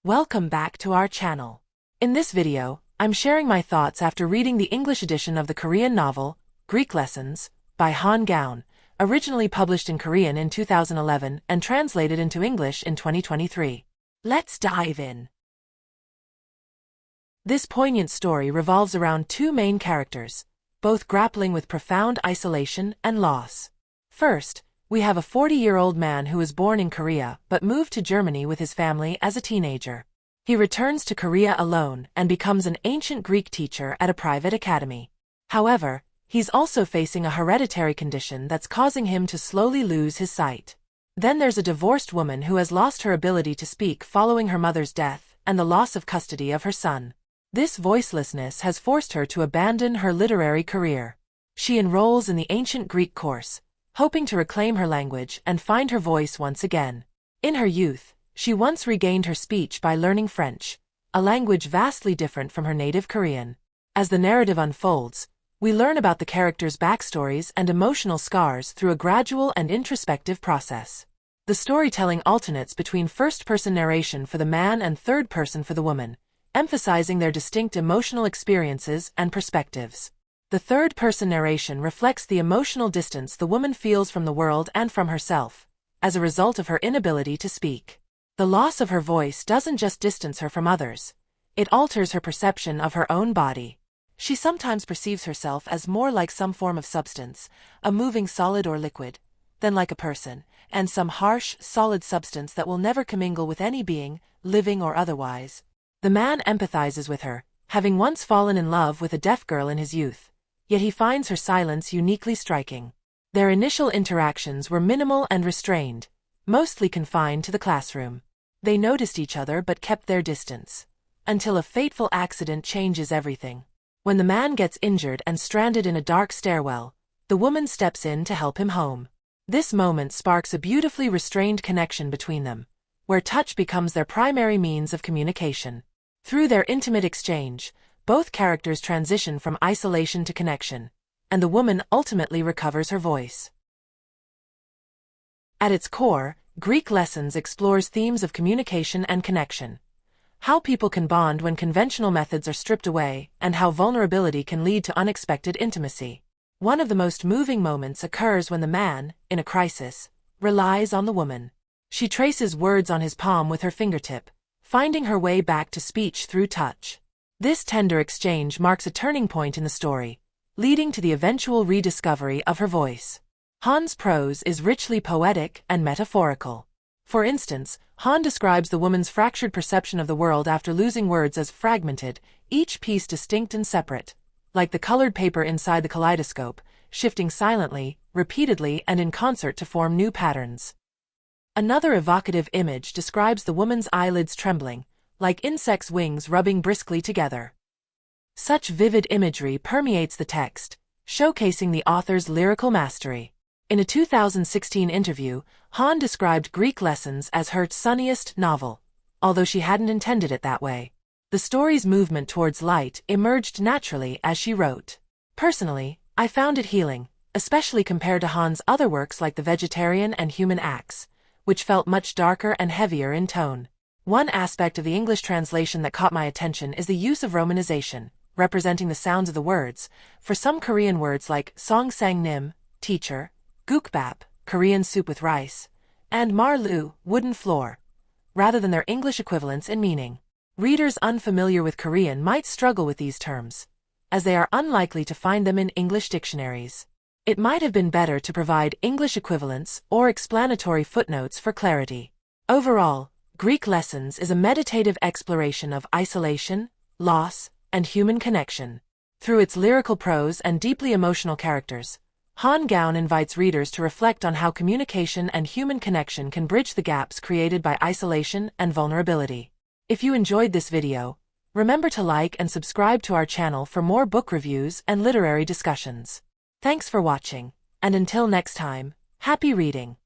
Welcome back to our channel. In this video, I'm sharing my thoughts after reading the English edition of the Korean novel, Greek Lessons, by Han Kang, originally published in Korean in 2011 and translated into English in 2023. Let's dive in. This poignant story revolves around two main characters, both grappling with profound isolation and loss. First, we have a 40-year-old man who was born in Korea but moved to Germany with his family as a teenager. He returns to Korea alone and becomes an ancient Greek teacher at a private academy. However, he's also facing a hereditary condition that's causing him to slowly lose his sight. Then there's a divorced woman who has lost her ability to speak following her mother's death and the loss of custody of her son. This voicelessness has forced her to abandon her literary career. She enrolls in the ancient Greek course, hoping to reclaim her language and find her voice once again. In her youth, she once regained her speech by learning French, a language vastly different from her native Korean. As the narrative unfolds, we learn about the characters' backstories and emotional scars through a gradual and introspective process. The storytelling alternates between first-person narration for the man and third-person for the woman, emphasizing their distinct emotional experiences and perspectives. The third-person narration reflects the emotional distance the woman feels from the world and from herself, as a result of her inability to speak. The loss of her voice doesn't just distance her from others, it alters her perception of her own body. She sometimes perceives herself as more like some form of substance, a moving solid or liquid, than like a person, and some harsh, solid substance that will never commingle with any being, living or otherwise. The man empathizes with her, having once fallen in love with a deaf girl in his youth. Yet he finds her silence uniquely striking. Their initial interactions were minimal and restrained, mostly confined to the classroom. They noticed each other but kept their distance, until a fateful accident changes everything. When the man gets injured and stranded in a dark stairwell, the woman steps in to help him home. This moment sparks a beautifully restrained connection between them, where touch becomes their primary means of communication. Through their intimate exchange, both characters transition from isolation to connection, and the woman ultimately recovers her voice. At its core, Greek Lessons explores themes of communication and connection, how people can bond when conventional methods are stripped away, and how vulnerability can lead to unexpected intimacy. One of the most moving moments occurs when the man, in a crisis, relies on the woman. She traces words on his palm with her fingertip, finding her way back to speech through touch. This tender exchange marks a turning point in the story, leading to the eventual rediscovery of her voice. Han's prose is richly poetic and metaphorical. For instance, Han describes the woman's fractured perception of the world after losing words as fragmented, each piece distinct and separate, like the colored paper inside the kaleidoscope, shifting silently, repeatedly, and in concert to form new patterns. Another evocative image describes the woman's eyelids trembling, like insects' wings rubbing briskly together. Such vivid imagery permeates the text, showcasing the author's lyrical mastery. In a 2016 interview, Han described Greek Lessons as her sunniest novel, although she hadn't intended it that way. The story's movement towards light emerged naturally as she wrote. Personally, I found it healing, especially compared to Han's other works like The Vegetarian and Human Acts, which felt much darker and heavier in tone. One aspect of the English translation that caught my attention is the use of romanization, representing the sounds of the words, for some Korean words like songsangnim, teacher, gukbap, Korean soup with rice, and marlu, wooden floor, rather than their English equivalents in meaning. Readers unfamiliar with Korean might struggle with these terms, as they are unlikely to find them in English dictionaries. It might have been better to provide English equivalents or explanatory footnotes for clarity. Overall, Greek Lessons is a meditative exploration of isolation, loss, and human connection. Through its lyrical prose and deeply emotional characters, Han Kang invites readers to reflect on how communication and human connection can bridge the gaps created by isolation and vulnerability. If you enjoyed this video, remember to like and subscribe to our channel for more book reviews and literary discussions. Thanks for watching, and until next time, happy reading!